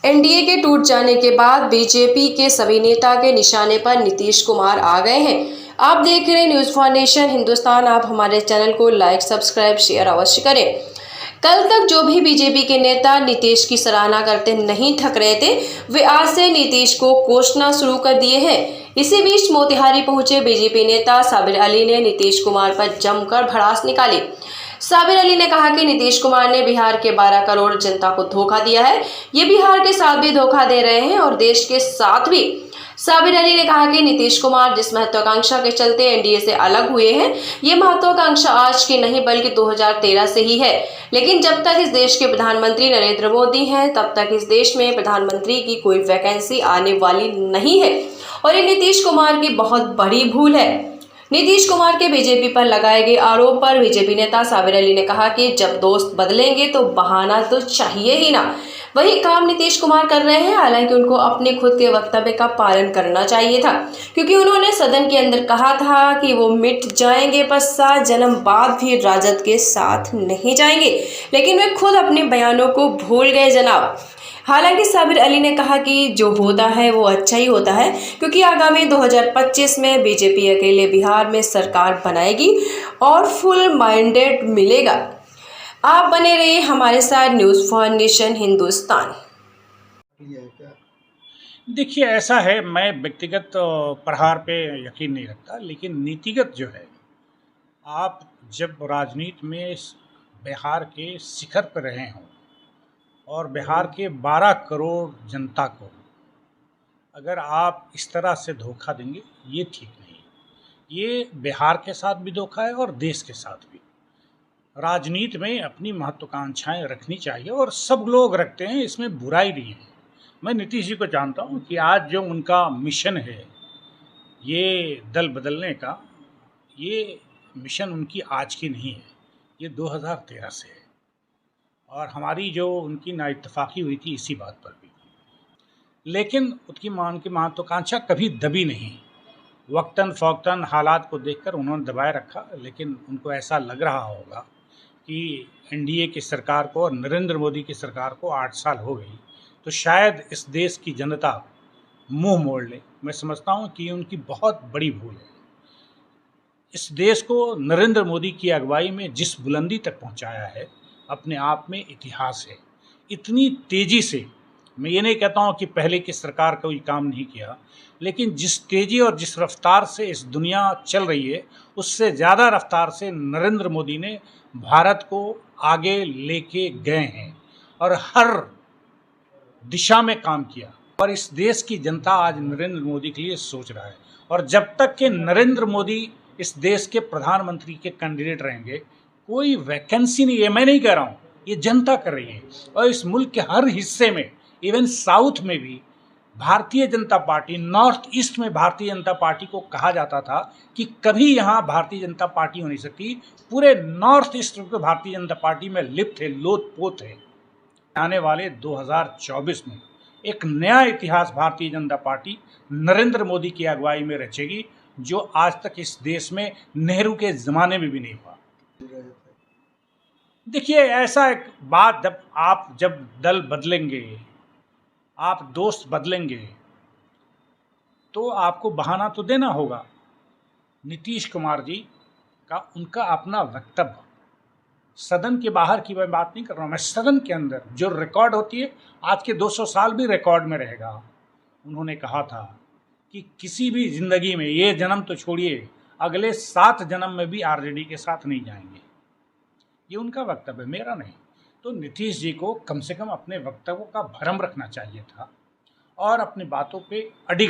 NDA के टूट जाने के बाद बीजेपी के सभी नेता के निशाने पर नीतीश कुमार आ गए हैं। आप देख रहे हैं न्यूज फाउंडेशन हिंदुस्तान। आप हमारे चैनल को लाइक, सब्सक्राइब, शेयर अवश्य करें। कल तक जो भी बीजेपी के नेता नीतीश की सराहना करते नहीं थक रहे थे, वे आज से नीतीश को कोसना शुरू कर दिए हैं। इसी बीच मोतिहारी पहुंचे बीजेपी नेता साबिर अली ने नीतीश कुमार पर जमकर भड़ास निकाली। साबिर अली ने कहा कि नीतीश कुमार ने बिहार के 12 करोड़ जनता को धोखा दिया है। ये बिहार के साथ भी धोखा दे रहे हैं और देश के साथ भी। साबिर अली ने कहा कि नीतीश कुमार जिस महत्वाकांक्षा के चलते एनडीए से अलग हुए हैं, ये महत्वाकांक्षा आज की नहीं बल्कि 2013 से ही है। लेकिन जब तक इस देश के प्रधानमंत्री नरेंद्र मोदी हैं, तब तक इस देश में प्रधानमंत्री की कोई वैकेंसी आने वाली नहीं है और ये नीतीश कुमार की बहुत बड़ी भूल है। नीतीश कुमार के बीजेपी पर लगाए गए आरोप पर बीजेपी नेता साबिर अली ने कहा कि जब दोस्त बदलेंगे तो बहाना तो चाहिए ही ना। वही काम नीतीश कुमार कर रहे हैं। हालांकि उनको अपने खुद के वक्तव्य का पालन करना चाहिए था, क्योंकि उन्होंने सदन के अंदर कहा था कि वो मिट जाएंगे पर 7 जन्म बाद भी राजद के साथ नहीं जाएंगे, लेकिन वे खुद अपने बयानों को भूल गए जनाब। हालांकि साबिर अली ने कहा कि जो होता है वो अच्छा ही होता है, क्योंकि आगामी 2025 में बीजेपी अकेले बिहार में सरकार बनाएगी और फुल माइंडेड मिलेगा। आप बने रहिए हमारे साथ न्यूज़ फाउंडेशन हिंदुस्तान। देखिए, ऐसा है, मैं व्यक्तिगत प्रहार पे यकीन नहीं रखता, लेकिन नीतिगत जो है, आप जब राजनीति में बिहार के शिखर पर रहे हों और बिहार के 12 करोड़ जनता को अगर आप इस तरह से धोखा देंगे, ये ठीक नहीं है। ये बिहार के साथ भी धोखा है और देश के साथ भी। राजनीति में अपनी महत्वाकांक्षाएं रखनी चाहिए और सब लोग रखते हैं, इसमें बुराई नहीं है। मैं नीतीश जी को जानता हूं कि आज जो उनका मिशन है ये दल बदलने का, ये मिशन उनकी आज की नहीं है, ये 2013 से है और हमारी जो उनकी नाइत्तेफाकी हुई थी इसी बात पर भी थी। लेकिन उनकी महत्वाकांक्षा कभी दबी नहीं। वक्तन फ़ौक़्तन हालात को देखकर उन्होंने दबाए रखा, लेकिन उनको ऐसा लग रहा होगा कि एनडीए की सरकार को और नरेंद्र मोदी की सरकार को 8 साल हो गई, तो शायद इस देश की जनता मुंह मोड़ ले। मैं समझता हूं कि उनकी बहुत बड़ी भूल है। इस देश को नरेंद्र मोदी की अगुवाई में जिस बुलंदी तक पहुंचाया है, अपने आप में इतिहास है। इतनी तेज़ी से, मैं ये नहीं कहता हूं कि पहले की सरकार कोई काम नहीं किया, लेकिन जिस तेज़ी और जिस रफ्तार से इस दुनिया चल रही है, उससे ज़्यादा रफ्तार से नरेंद्र मोदी ने भारत को आगे लेके गए हैं और हर दिशा में काम किया। और इस देश की जनता आज नरेंद्र मोदी के लिए सोच रहा है और जब तक कि नरेंद्र मोदी इस देश के प्रधानमंत्री के कैंडिडेट रहेंगे, कोई वैकेंसी नहीं है। मैं नहीं कह रहा हूँ, ये जनता कर रही है। और इस मुल्क के हर हिस्से में, इवन साउथ में भी Bharatiya Janata party, north east में भारतीय जनता पार्टी को कहा जाता था कि कभी यहाँ भारतीय जनता पार्टी हो नहीं सकती। पूरे नॉर्थ ईस्ट में भारतीय जनता पार्टी में लिप्त है, लोथ-पोथ है। आने वाले 2024 में एक नया इतिहास भारतीय जनता पार्टी नरेंद्र मोदी की अगुवाई में रचेगी, जो आज तक इस देश में नेहरू के ज़माने में भी नहीं हुआ। देखिए, ऐसा एक बात, जब दल बदलेंगे, आप दोस्त बदलेंगे, तो आपको बहाना तो देना होगा। नीतीश कुमार जी का उनका अपना वक्तव्य, सदन के बाहर की मैं बात नहीं कर रहा हूँ, मैं सदन के अंदर जो रिकॉर्ड होती है, आज के 200 साल भी रिकॉर्ड में रहेगा। उन्होंने कहा था कि किसी भी ज़िंदगी में, ये जन्म तो छोड़िए, अगले 7 जन्म में भी आरजेडी के साथ नहीं जाएंगे। ये उनका वक्तव्य, मेरा नहीं। तो नीतीश जी को कम से कम अपने वक्तव्यों का भरम रखना चाहिए था और अपनी बातों पे अडिग